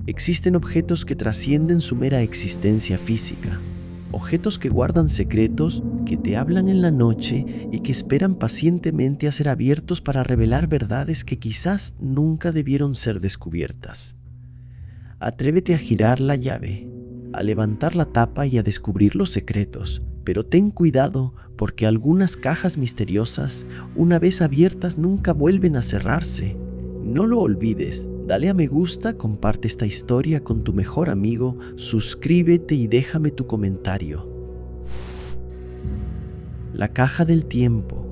Existen objetos que trascienden su mera existencia física, objetos que guardan secretos, que te hablan en la noche y que esperan pacientemente a ser abiertos para revelar verdades que quizás nunca debieron ser descubiertas. Atrévete a girar la llave, a levantar la tapa y a descubrir los secretos, pero ten cuidado porque algunas cajas misteriosas, una vez abiertas, nunca vuelven a cerrarse. No lo olvides. Dale a me gusta, comparte esta historia con tu mejor amigo, suscríbete y déjame tu comentario. La caja del tiempo.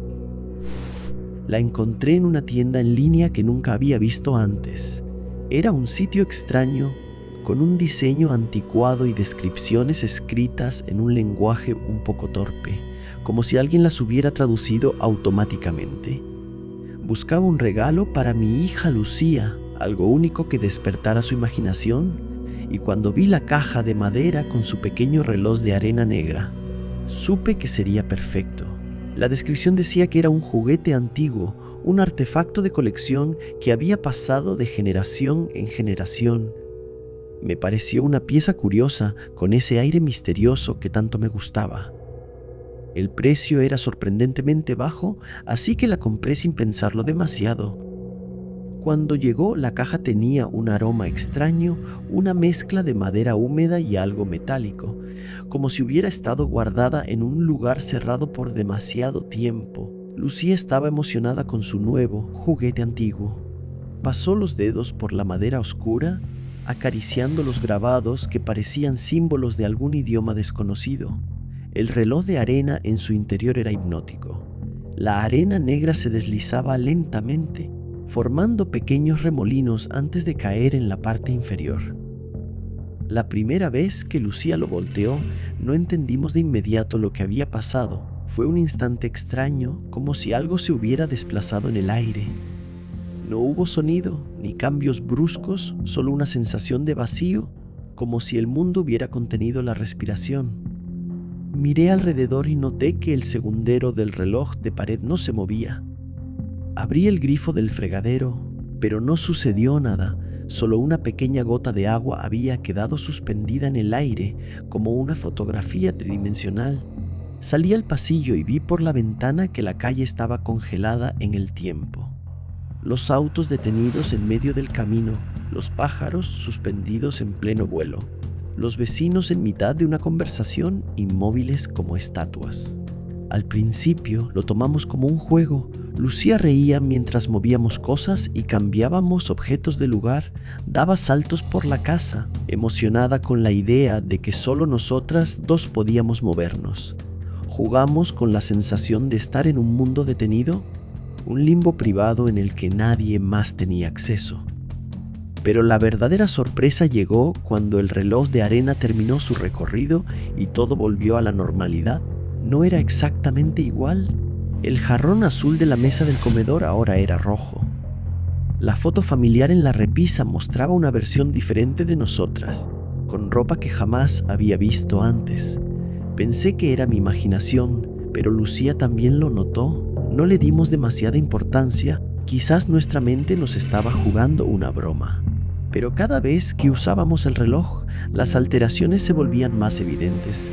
La encontré en una tienda en línea que nunca había visto antes. Era un sitio extraño, con un diseño anticuado y descripciones escritas en un lenguaje un poco torpe, como si alguien las hubiera traducido automáticamente. Buscaba un regalo para mi hija Lucía, algo único que despertara su imaginación, y cuando vi la caja de madera con su pequeño reloj de arena negra, supe que sería perfecto. La descripción decía que era un juguete antiguo, un artefacto de colección que había pasado de generación en generación. Me pareció una pieza curiosa con ese aire misterioso que tanto me gustaba. El precio era sorprendentemente bajo, así que la compré sin pensarlo demasiado. Cuando llegó, la caja tenía un aroma extraño, una mezcla de madera húmeda y algo metálico, como si hubiera estado guardada en un lugar cerrado por demasiado tiempo. Lucía estaba emocionada con su nuevo juguete antiguo. Pasó los dedos por la madera oscura, acariciando los grabados que parecían símbolos de algún idioma desconocido. El reloj de arena en su interior era hipnótico. La arena negra se deslizaba lentamente, formando pequeños remolinos antes de caer en la parte inferior. La primera vez que Lucía lo volteó, no entendimos de inmediato lo que había pasado. Fue un instante extraño, como si algo se hubiera desplazado en el aire. No hubo sonido, ni cambios bruscos, solo una sensación de vacío, como si el mundo hubiera contenido la respiración. Miré alrededor y noté que el segundero del reloj de pared no se movía. Abrí el grifo del fregadero, pero no sucedió nada. Solo una pequeña gota de agua había quedado suspendida en el aire, como una fotografía tridimensional. Salí al pasillo y vi por la ventana que la calle estaba congelada en el tiempo. Los autos detenidos en medio del camino, los pájaros suspendidos en pleno vuelo, los vecinos en mitad de una conversación inmóviles como estatuas. Al principio lo tomamos como un juego. Lucía reía mientras movíamos cosas y cambiábamos objetos de lugar. Daba saltos por la casa, emocionada con la idea de que solo nosotras dos podíamos movernos. Jugamos con la sensación de estar en un mundo detenido, un limbo privado en el que nadie más tenía acceso. Pero la verdadera sorpresa llegó cuando el reloj de arena terminó su recorrido y todo volvió a la normalidad. No era exactamente igual. El jarrón azul de la mesa del comedor ahora era rojo. La foto familiar en la repisa mostraba una versión diferente de nosotras, con ropa que jamás había visto antes. Pensé que era mi imaginación, pero Lucía también lo notó. No le dimos demasiada importancia, quizás nuestra mente nos estaba jugando una broma. Pero cada vez que usábamos el reloj, las alteraciones se volvían más evidentes.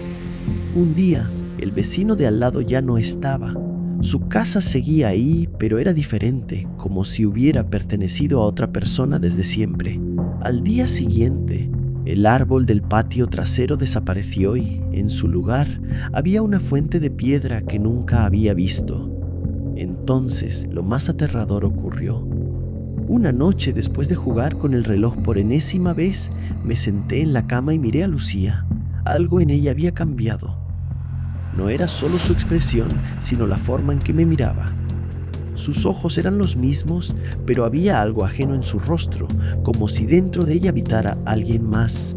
Un día, el vecino de al lado ya no estaba. Su casa seguía ahí, pero era diferente, como si hubiera pertenecido a otra persona desde siempre. Al día siguiente, el árbol del patio trasero desapareció y, en su lugar, había una fuente de piedra que nunca había visto. Entonces, lo más aterrador ocurrió. Una noche, después de jugar con el reloj por enésima vez, me senté en la cama y miré a Lucía. Algo en ella había cambiado. No era solo su expresión, sino la forma en que me miraba. Sus ojos eran los mismos, pero había algo ajeno en su rostro, como si dentro de ella habitara alguien más.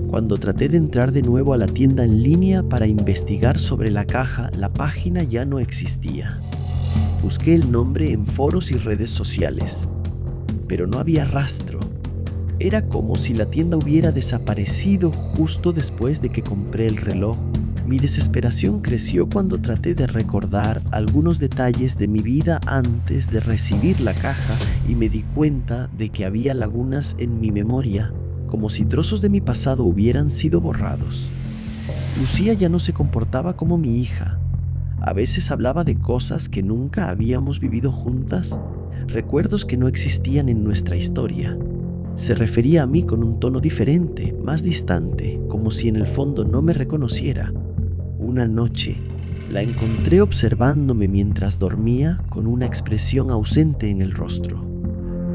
Cuando traté de entrar de nuevo a la tienda en línea para investigar sobre la caja, la página ya no existía. Busqué el nombre en foros y redes sociales, pero no había rastro. Era como si la tienda hubiera desaparecido justo después de que compré el reloj. Mi desesperación creció cuando traté de recordar algunos detalles de mi vida antes de recibir la caja y me di cuenta de que había lagunas en mi memoria. como si trozos de mi pasado hubieran sido borrados. Lucía ya no se comportaba como mi hija. A veces hablaba de cosas que nunca habíamos vivido juntas, recuerdos que no existían en nuestra historia. Se refería a mí con un tono diferente, más distante, como si en el fondo no me reconociera. Una noche, la encontré observándome mientras dormía con una expresión ausente en el rostro.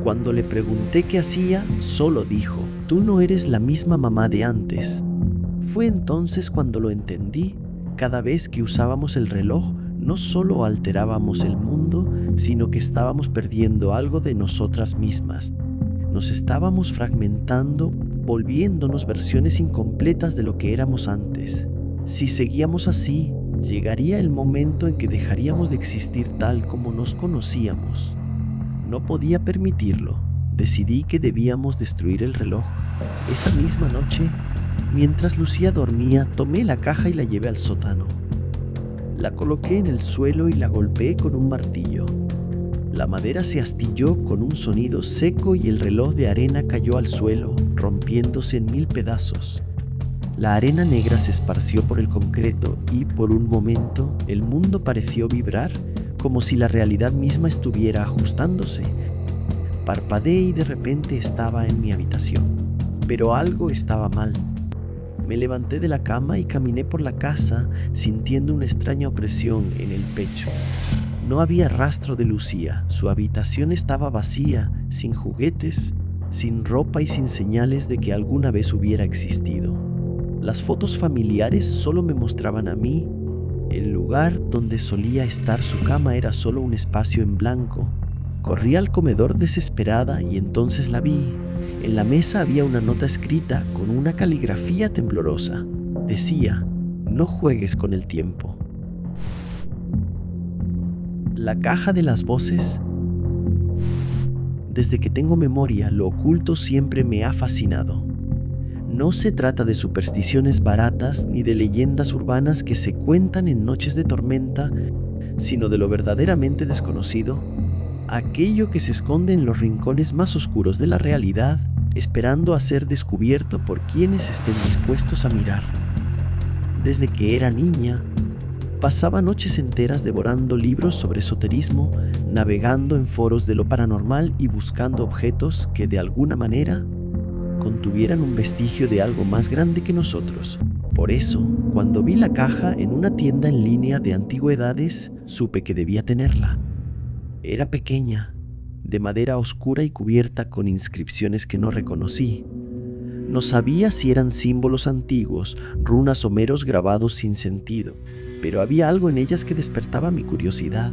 Cuando le pregunté qué hacía, solo dijo: «Tú no eres la misma mamá de antes». Fue entonces cuando lo entendí. Cada vez que usábamos el reloj, no solo alterábamos el mundo, sino que estábamos perdiendo algo de nosotras mismas. Nos estábamos fragmentando, volviéndonos versiones incompletas de lo que éramos antes. Si seguíamos así, llegaría el momento en que dejaríamos de existir tal como nos conocíamos. No podía permitirlo. Decidí que debíamos destruir el reloj. Esa misma noche, mientras Lucía dormía, tomé la caja y la llevé al sótano. La coloqué en el suelo y la golpeé con un martillo. La madera se astilló con un sonido seco y el reloj de arena cayó al suelo, rompiéndose en 1000 pedazos. La arena negra se esparció por el concreto y, por un momento, el mundo pareció vibrar, como si la realidad misma estuviera ajustándose. Parpadeé y de repente estaba en mi habitación. Pero algo estaba mal. Me levanté de la cama y caminé por la casa, sintiendo una extraña opresión en el pecho. No había rastro de Lucía. Su habitación estaba vacía, sin juguetes, sin ropa y sin señales de que alguna vez hubiera existido. Las fotos familiares solo me mostraban a mí. El lugar donde solía estar su cama era solo un espacio en blanco. Corrí al comedor desesperada y entonces la vi. En la mesa había una nota escrita con una caligrafía temblorosa. Decía: «No juegues con el tiempo». La caja de las voces. Desde que tengo memoria, lo oculto siempre me ha fascinado. No se trata de supersticiones baratas ni de leyendas urbanas que se cuentan en noches de tormenta, sino de lo verdaderamente desconocido, aquello que se esconde en los rincones más oscuros de la realidad, esperando a ser descubierto por quienes estén dispuestos a mirar. Desde que era niña, pasaba noches enteras devorando libros sobre esoterismo, navegando en foros de lo paranormal y buscando objetos que de alguna manera contuvieran un vestigio de algo más grande que nosotros. Por eso, cuando vi la caja en una tienda en línea de antigüedades, supe que debía tenerla. Era pequeña, de madera oscura y cubierta con inscripciones que no reconocí. No sabía si eran símbolos antiguos, runas o meros grabados sin sentido, pero había algo en ellas que despertaba mi curiosidad.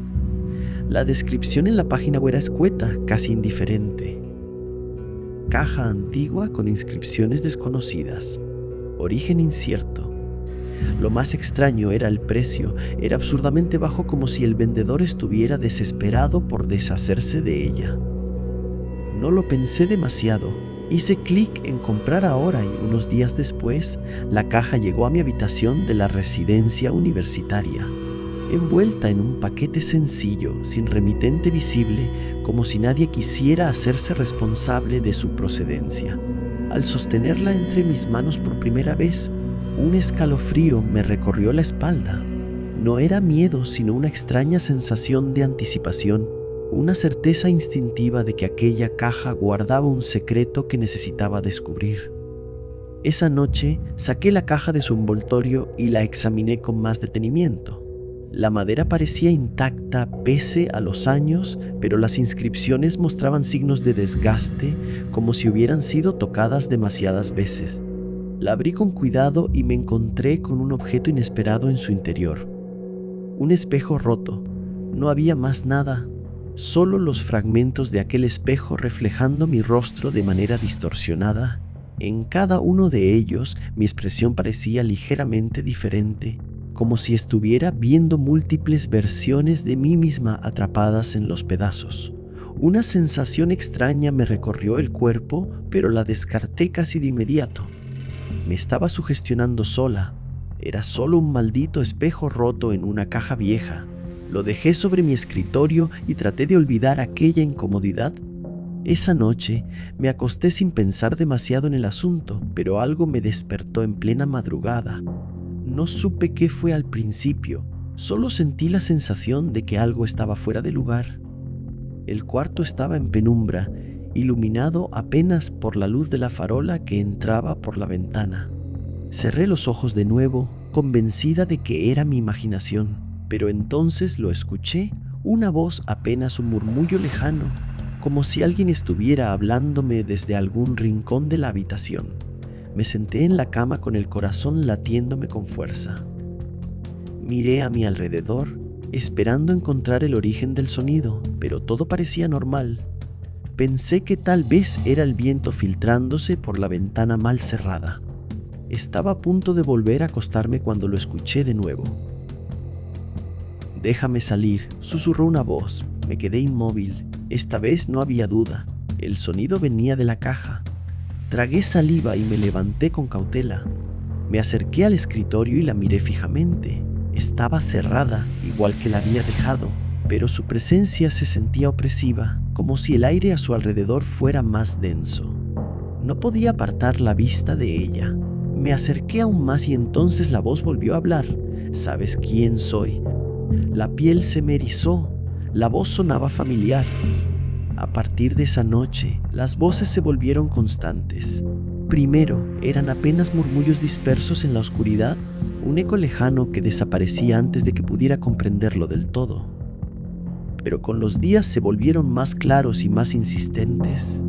La descripción en la página era escueta, casi indiferente. Caja antigua con inscripciones desconocidas. Origen incierto. Lo más extraño era el precio. Era absurdamente bajo, como si el vendedor estuviera desesperado por deshacerse de ella. No lo pensé demasiado. Hice clic en comprar ahora y unos días después, la caja llegó a mi habitación de la residencia universitaria, envuelta en un paquete sencillo, sin remitente visible, como si nadie quisiera hacerse responsable de su procedencia. Al sostenerla entre mis manos por primera vez, un escalofrío me recorrió la espalda. No era miedo, sino una extraña sensación de anticipación, una certeza instintiva de que aquella caja guardaba un secreto que necesitaba descubrir. Esa noche saqué la caja de su envoltorio y la examiné con más detenimiento. La madera parecía intacta pese a los años, pero las inscripciones mostraban signos de desgaste, como si hubieran sido tocadas demasiadas veces. La abrí con cuidado y me encontré con un objeto inesperado en su interior. Un espejo roto. No había más nada, solo los fragmentos de aquel espejo reflejando mi rostro de manera distorsionada. En cada uno de ellos mi expresión parecía ligeramente diferente, como si estuviera viendo múltiples versiones de mí misma atrapadas en los pedazos. Una sensación extraña me recorrió el cuerpo, pero la descarté casi de inmediato. Me estaba sugestionando sola. Era solo un maldito espejo roto en una caja vieja. Lo dejé sobre mi escritorio y traté de olvidar aquella incomodidad. Esa noche me acosté sin pensar demasiado en el asunto, pero algo me despertó en plena madrugada. No supe qué fue al principio, solo sentí la sensación de que algo estaba fuera de lugar. El cuarto estaba en penumbra, iluminado apenas por la luz de la farola que entraba por la ventana. Cerré los ojos de nuevo, convencida de que era mi imaginación, pero entonces lo escuché, una voz, apenas un murmullo lejano, como si alguien estuviera hablándome desde algún rincón de la habitación. Me senté en la cama con el corazón latiéndome con fuerza. Miré a mi alrededor, esperando encontrar el origen del sonido, pero todo parecía normal. Pensé que tal vez era el viento filtrándose por la ventana mal cerrada. Estaba a punto de volver a acostarme cuando lo escuché de nuevo. «Déjame salir», susurró una voz. Me quedé inmóvil. Esta vez no había duda. El sonido venía de la caja. Tragué saliva y me levanté con cautela. Me acerqué al escritorio y la miré fijamente. Estaba cerrada, igual que la había dejado, pero su presencia se sentía opresiva, como si el aire a su alrededor fuera más denso. No podía apartar la vista de ella. Me acerqué aún más y entonces la voz volvió a hablar. «¿Sabes quién soy?» La piel se me erizó. La voz sonaba familiar. A partir de esa noche, las voces se volvieron constantes. Primero, eran apenas murmullos dispersos en la oscuridad, un eco lejano que desaparecía antes de que pudiera comprenderlo del todo. Pero con los días se volvieron más claros y más insistentes.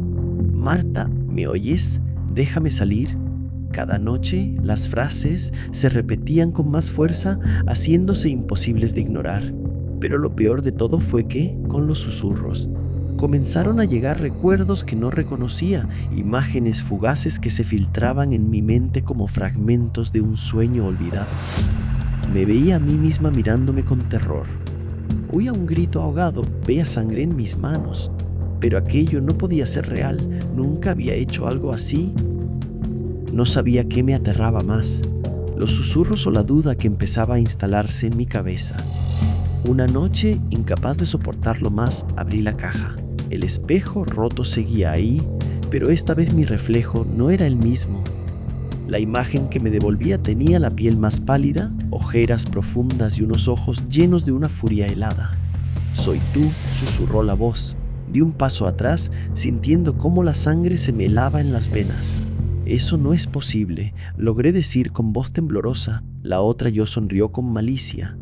«Marta, ¿me oyes? Déjame salir». Cada noche, las frases se repetían con más fuerza, haciéndose imposibles de ignorar. Pero lo peor de todo fue que, con los susurros, comenzaron a llegar recuerdos que no reconocía, imágenes fugaces que se filtraban en mi mente como fragmentos de un sueño olvidado. Me veía a mí misma mirándome con terror. Oía un grito ahogado, veía sangre en mis manos, pero aquello no podía ser real. Nunca había hecho algo así. No sabía qué me aterraba más, los susurros o la duda que empezaba a instalarse en mi cabeza. Una noche, incapaz de soportarlo más, abrí la caja. El espejo roto seguía ahí, pero esta vez mi reflejo no era el mismo. La imagen que me devolvía tenía la piel más pálida, ojeras profundas y unos ojos llenos de una furia helada. «Soy tú», susurró la voz. Di un paso atrás, sintiendo cómo la sangre se me helaba en las venas. «Eso no es posible», logré decir con voz temblorosa. La otra yo sonrió con malicia.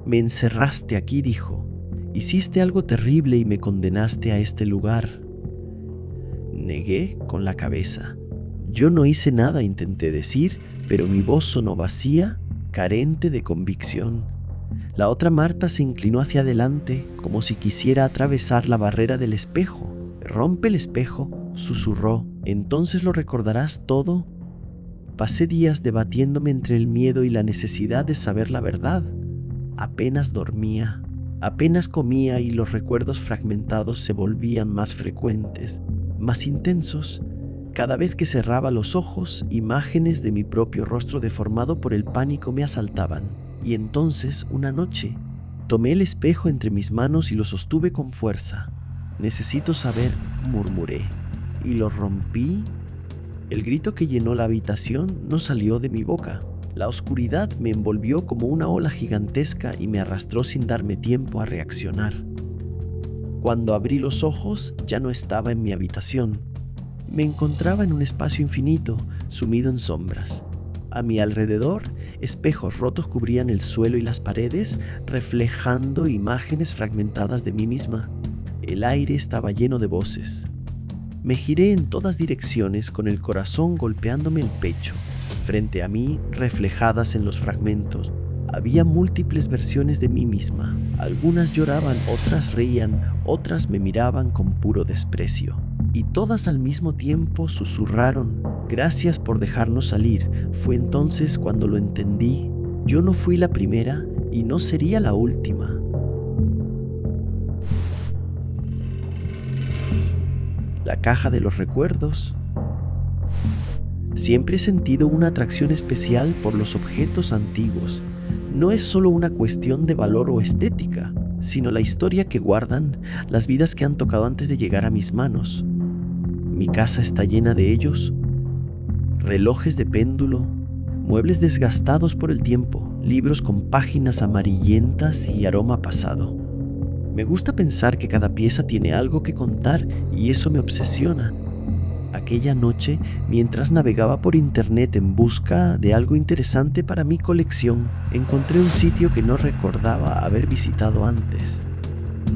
«Me encerraste aquí», dijo. «Hiciste algo terrible y me condenaste a este lugar». Negué con la cabeza. «Yo no hice nada», intenté decir, pero mi voz sonó vacía, carente de convicción. La otra Marta se inclinó hacia adelante, como si quisiera atravesar la barrera del espejo. «Rompe el espejo», susurró. «Entonces lo recordarás todo». Pasé días debatiéndome entre el miedo y la necesidad de saber la verdad. Apenas dormía, apenas comía y los recuerdos fragmentados se volvían más frecuentes, más intensos. Cada vez que cerraba los ojos, imágenes de mi propio rostro deformado por el pánico me asaltaban. Y entonces, una noche, tomé el espejo entre mis manos y lo sostuve con fuerza. «Necesito saber», murmuré. Y lo rompí. El grito que llenó la habitación no salió de mi boca. La oscuridad me envolvió como una ola gigantesca y me arrastró sin darme tiempo a reaccionar. Cuando abrí los ojos, ya no estaba en mi habitación. Me encontraba en un espacio infinito, sumido en sombras. A mi alrededor, espejos rotos cubrían el suelo y las paredes, reflejando imágenes fragmentadas de mí misma. El aire estaba lleno de voces. Me giré en todas direcciones con el corazón golpeándome el pecho. Frente a mí, reflejadas en los fragmentos, había múltiples versiones de mí misma. Algunas lloraban, otras reían, otras me miraban con puro desprecio. Y todas al mismo tiempo susurraron: «Gracias por dejarnos salir». Fue entonces cuando lo entendí. Yo no fui la primera y no sería la última. La caja de los recuerdos. Siempre he sentido una atracción especial por los objetos antiguos. No es solo una cuestión de valor o estética, sino la historia que guardan, las vidas que han tocado antes de llegar a mis manos. Mi casa está llena de ellos. Relojes de péndulo, muebles desgastados por el tiempo, libros con páginas amarillentas y aroma pasado. Me gusta pensar que cada pieza tiene algo que contar y eso me obsesiona. Aquella noche, mientras navegaba por internet en busca de algo interesante para mi colección, encontré un sitio que no recordaba haber visitado antes.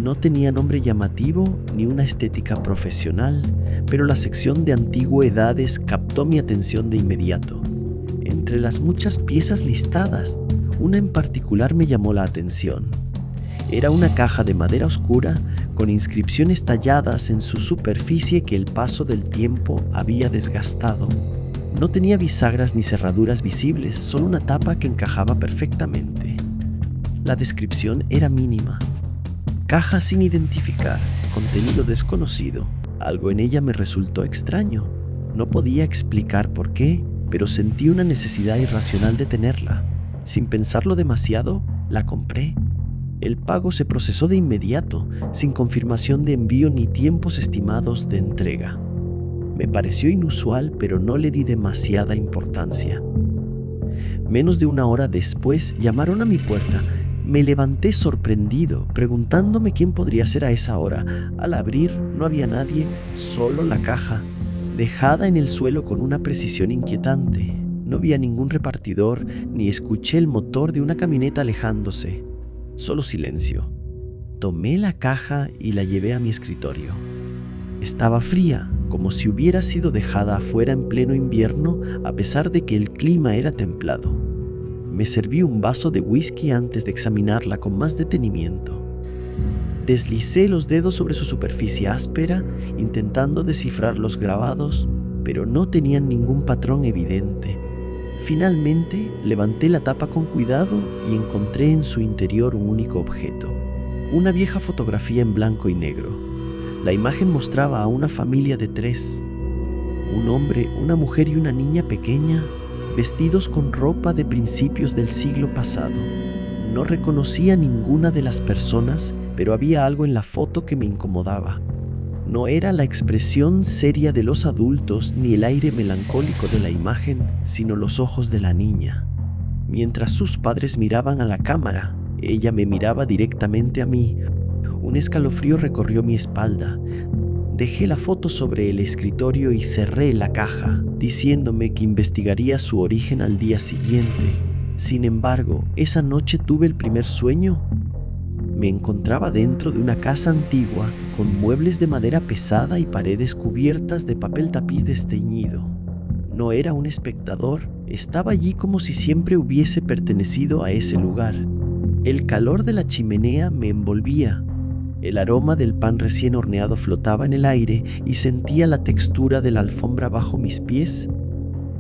No tenía nombre llamativo ni una estética profesional, pero la sección de antigüedades captó mi atención de inmediato. Entre las muchas piezas listadas, una en particular me llamó la atención. Era una caja de madera oscura con inscripciones talladas en su superficie que el paso del tiempo había desgastado. No tenía bisagras ni cerraduras visibles, solo una tapa que encajaba perfectamente. La descripción era mínima. Caja sin identificar, contenido desconocido. Algo en ella me resultó extraño. No podía explicar por qué, pero sentí una necesidad irracional de tenerla. Sin pensarlo demasiado, la compré. El pago se procesó de inmediato, sin confirmación de envío ni tiempos estimados de entrega. Me pareció inusual, pero no le di demasiada importancia. Menos de una hora después, llamaron a mi puerta. Me levanté sorprendido, preguntándome quién podría ser a esa hora. Al abrir, no había nadie, solo la caja, dejada en el suelo con una precisión inquietante. No había ningún repartidor, ni escuché el motor de una camioneta alejándose. Solo silencio. Tomé la caja y la llevé a mi escritorio. Estaba fría, como si hubiera sido dejada afuera en pleno invierno, a pesar de que el clima era templado. Me serví un vaso de whisky antes de examinarla con más detenimiento. Deslicé los dedos sobre su superficie áspera, intentando descifrar los grabados, pero no tenían ningún patrón evidente. Finalmente, levanté la tapa con cuidado y encontré en su interior un único objeto: una vieja fotografía en blanco y negro. La imagen mostraba a una familia de 3, un hombre, una mujer y una niña pequeña, vestidos con ropa de principios del siglo pasado. No reconocía ninguna de las personas, pero había algo en la foto que me incomodaba. No era la expresión seria de los adultos ni el aire melancólico de la imagen, sino los ojos de la niña. Mientras sus padres miraban a la cámara, ella me miraba directamente a mí. Un escalofrío recorrió mi espalda. Dejé la foto sobre el escritorio y cerré la caja, diciéndome que investigaría su origen al día siguiente. Sin embargo, esa noche tuve el primer sueño. Me encontraba dentro de una casa antigua, con muebles de madera pesada y paredes cubiertas de papel tapiz desteñido. No era un espectador, estaba allí como si siempre hubiese pertenecido a ese lugar. El calor de la chimenea me envolvía. El aroma del pan recién horneado flotaba en el aire y sentía la textura de la alfombra bajo mis pies.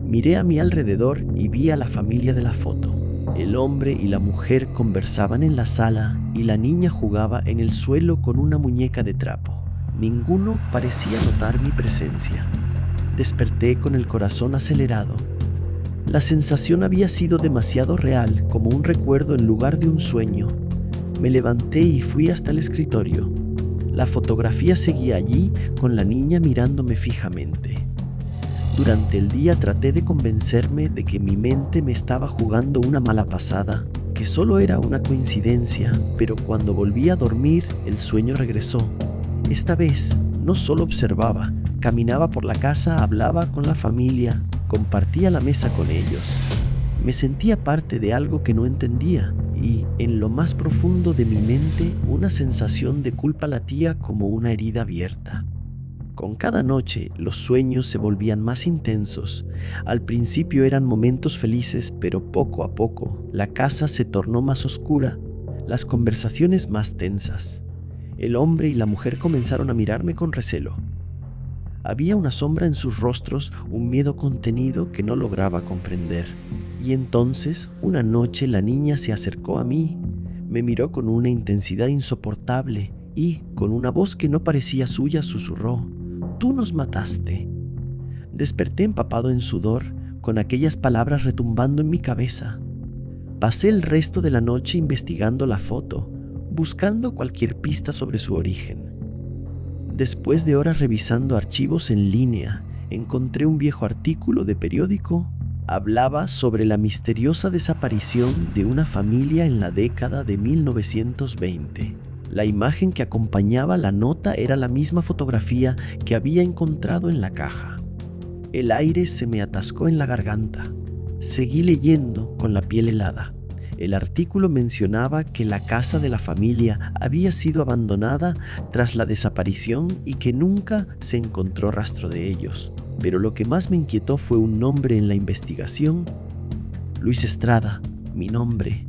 Miré a mi alrededor y vi a la familia de la foto. El hombre y la mujer conversaban en la sala y la niña jugaba en el suelo con una muñeca de trapo. Ninguno parecía notar mi presencia. Desperté con el corazón acelerado. La sensación había sido demasiado real, como un recuerdo en lugar de un sueño. Me levanté y fui hasta el escritorio. La fotografía seguía allí, con la niña mirándome fijamente. Durante el día traté de convencerme de que mi mente me estaba jugando una mala pasada, que solo era una coincidencia, pero cuando volví a dormir, el sueño regresó. Esta vez, no solo observaba, caminaba por la casa, hablaba con la familia, compartía la mesa con ellos. Me sentía parte de algo que no entendía y, en lo más profundo de mi mente, una sensación de culpa latía como una herida abierta. Con cada noche, los sueños se volvían más intensos. Al principio eran momentos felices, pero poco a poco, la casa se tornó más oscura, las conversaciones más tensas. El hombre y la mujer comenzaron a mirarme con recelo. Había una sombra en sus rostros, un miedo contenido que no lograba comprender. Y entonces, una noche, la niña se acercó a mí, me miró con una intensidad insoportable y, con una voz que no parecía suya, susurró: «Tú nos mataste». Desperté empapado en sudor, con aquellas palabras retumbando en mi cabeza. Pasé el resto de la noche investigando la foto, buscando cualquier pista sobre su origen. Después de horas revisando archivos en línea, encontré un viejo artículo de periódico. Hablaba sobre la misteriosa desaparición de una familia en la década de 1920. La imagen que acompañaba la nota era la misma fotografía que había encontrado en la caja. El aire se me atascó en la garganta. Seguí leyendo con la piel helada. El artículo mencionaba que la casa de la familia había sido abandonada tras la desaparición y que nunca se encontró rastro de ellos. Pero lo que más me inquietó fue un nombre en la investigación. Luis Estrada, mi nombre.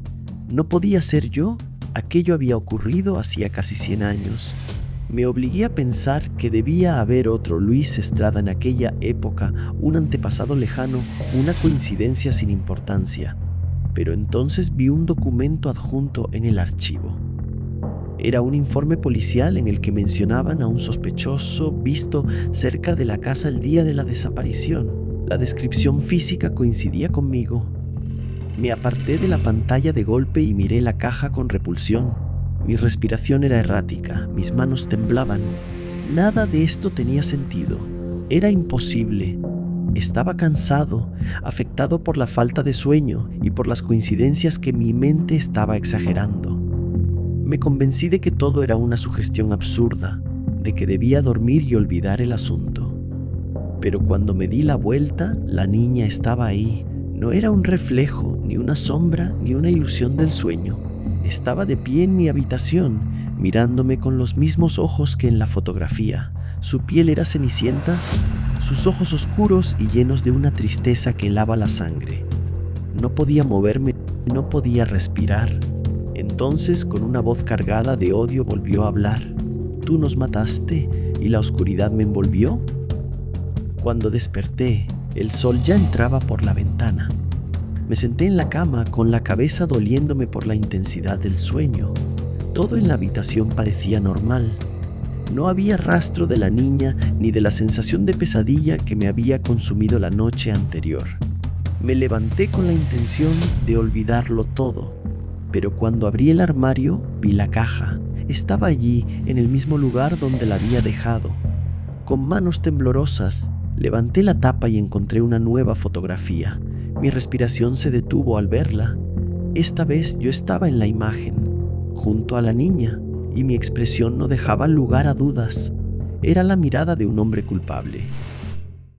¿No podía ser yo? Aquello había ocurrido hacía casi 100 años. Me obligué a pensar que debía haber otro Luis Estrada en aquella época, un antepasado lejano, una coincidencia sin importancia. Pero entonces vi un documento adjunto en el archivo. Era un informe policial en el que mencionaban a un sospechoso visto cerca de la casa el día de la desaparición. La descripción física coincidía conmigo. Me aparté de la pantalla de golpe y miré la caja con repulsión. Mi respiración era errática, mis manos temblaban. Nada de esto tenía sentido. Era imposible. Estaba cansado, afectado por la falta de sueño y por las coincidencias que mi mente estaba exagerando. Me convencí de que todo era una sugestión absurda, de que debía dormir y olvidar el asunto. Pero cuando me di la vuelta, la niña estaba ahí. No era un reflejo, ni una sombra, ni una ilusión del sueño. Estaba de pie en mi habitación, mirándome con los mismos ojos que en la fotografía. Su piel era cenicienta, sus ojos oscuros y llenos de una tristeza que helaba la sangre. No podía moverme, no podía respirar. Entonces, con una voz cargada de odio, volvió a hablar. «Tú nos mataste y la oscuridad me envolvió». Cuando desperté, el sol ya entraba por la ventana. Me senté en la cama con la cabeza doliéndome por la intensidad del sueño. Todo en la habitación parecía normal. No había rastro de la niña ni de la sensación de pesadilla que me había consumido la noche anterior. Me levanté con la intención de olvidarlo todo, pero cuando abrí el armario vi la caja. Estaba allí, en el mismo lugar donde la había dejado. Con manos temblorosas, levanté la tapa y encontré una nueva fotografía. Mi respiración se detuvo al verla. Esta vez yo estaba en la imagen, junto a la niña, y mi expresión no dejaba lugar a dudas. Era la mirada de un hombre culpable.